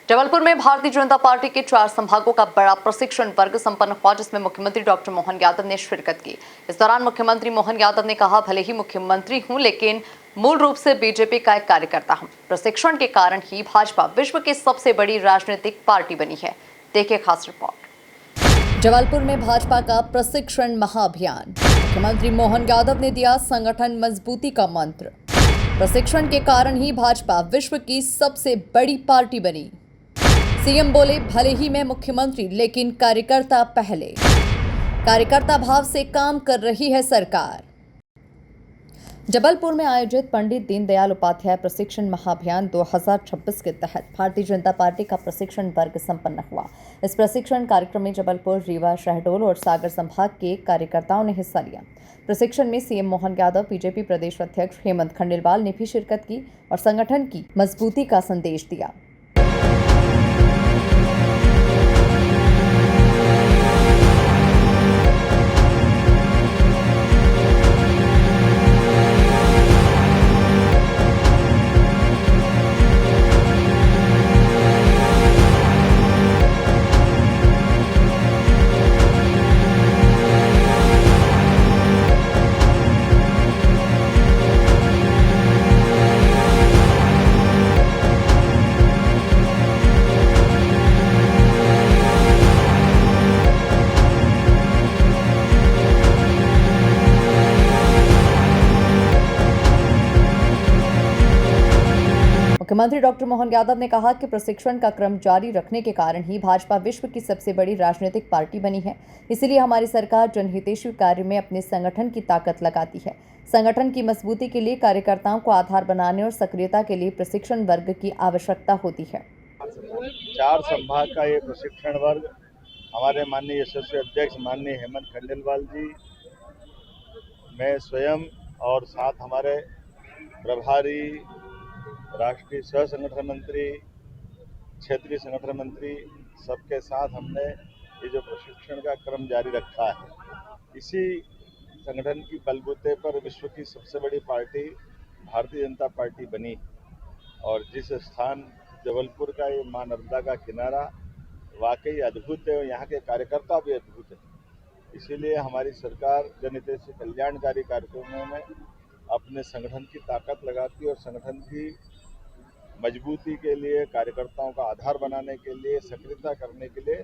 जबलपुर में भारतीय जनता पार्टी के 4 संभागों का बड़ा प्रशिक्षण वर्ग संपन्न हुआ, जिसमें मुख्यमंत्री डॉक्टर मोहन यादव ने शिरकत की। इस दौरान मुख्यमंत्री मोहन यादव ने कहा, भले ही मुख्यमंत्री हूं, लेकिन मूल रूप से बीजेपी का एक कार्यकर्ता हूं। प्रशिक्षण के कारण ही भाजपा विश्व की सबसे बड़ी राजनीतिक पार्टी बनी है। देखिए खास रिपोर्ट। जबलपुर में भाजपा का प्रशिक्षण महाअभियान। मुख्यमंत्री मोहन यादव ने दिया संगठन मजबूती का मंत्र। प्रशिक्षण के कारण ही भाजपा विश्व की सबसे बड़ी पार्टी बनी। सीएम बोले, भले ही मैं मुख्यमंत्री, लेकिन कार्यकर्ता पहले। कार्यकर्ता भाव से काम कर रही है सरकार। जबलपुर में आयोजित पंडित दीनदयाल उपाध्याय प्रशिक्षण महाअभियान 2026 के तहत भारतीय जनता पार्टी का प्रशिक्षण वर्ग संपन्न हुआ। इस प्रशिक्षण कार्यक्रम में जबलपुर, रीवा, शहडोल और सागर संभाग के कार्यकर्ताओं ने हिस्सा लिया। प्रशिक्षण में सीएम मोहन यादव, बीजेपी प्रदेश अध्यक्ष हेमंत खंडेलवाल ने भी शिरकत की और संगठन की मजबूती का संदेश दिया। मुख्यमंत्री डॉक्टर मोहन यादव ने कहा कि प्रशिक्षण का क्रम जारी रखने के कारण ही भाजपा विश्व की सबसे बड़ी राजनीतिक पार्टी बनी है। इसलिए हमारी सरकार जनहितैषी कार्य में अपने संगठन की ताकत लगाती है। संगठन की मजबूती के लिए कार्यकर्ताओं को आधार बनाने और सक्रियता के लिए प्रशिक्षण वर्ग की आवश्यकता होती है। 4 संभाग का ये प्रशिक्षण वर्ग हमारे माननीय यशस्वी अध्यक्ष माननीय हेमंत खंडेलवाल जी, मैं स्वयं और साथ हमारे प्रभारी, राष्ट्रीय सह संगठन मंत्री, क्षेत्रीय संगठन मंत्री, सबके साथ हमने ये जो प्रशिक्षण का क्रम जारी रखा है। इसी संगठन की बलबूते पर विश्व की सबसे बड़ी पार्टी भारतीय जनता पार्टी बनी और जिस स्थान जबलपुर का ये मां नर्मदा का किनारा वाकई अद्भुत है और यहाँ के कार्यकर्ता भी अद्भुत है। इसीलिए हमारी सरकार जनहितैषी कल्याणकारी कार्यक्रमों में अपने संगठन की ताकत लगाती है और संगठन की मजबूती के लिए, कार्यकर्ताओं का आधार बनाने के लिए, सक्रियता करने के लिए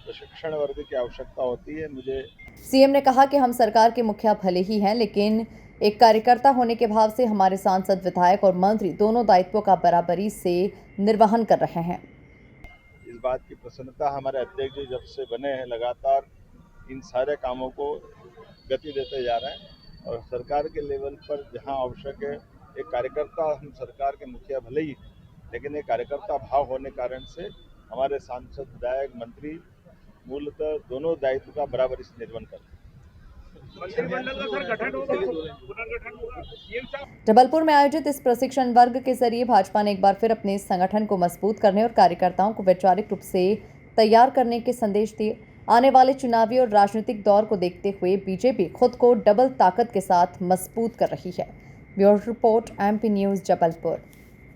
प्रशिक्षण वर्ग की आवश्यकता होती है। सीएम ने कहा कि हम सरकार के मुखिया भले ही हैं, लेकिन एक कार्यकर्ता होने के भाव से हमारे सांसद, विधायक और मंत्री दोनों दायित्वों का बराबरी से निर्वहन कर रहे हैं। इस बात की प्रसन्नता हमारे अध्यक्ष जी जब से बने हैं, लगातार इन सारे कामों को गति देते जा रहे हैं और सरकार के लेवल पर जहां आवश्यक है, एक कार्यकर्ता, हम सरकार के मुखिया भले ही, लेकिन एक कार्यकर्ता भाव होने कारण से हमारे सांसद, विधायक, मंत्री मूलतः दोनों दायित्व का बराबरी से निर्वहन करते हैं। जबलपुर में आयोजित इस प्रशिक्षण वर्ग के जरिए भाजपा ने एक बार फिर अपने संगठन को मजबूत करने और कार्यकर्ताओं को वैचारिक रूप से तैयार करने के संदेश दिए। आने वाले चुनावी और राजनीतिक दौर को देखते हुए बीजेपी खुद को डबल ताकत के साथ मजबूत कर रही है। Bureau report, MP news, Jabalpur.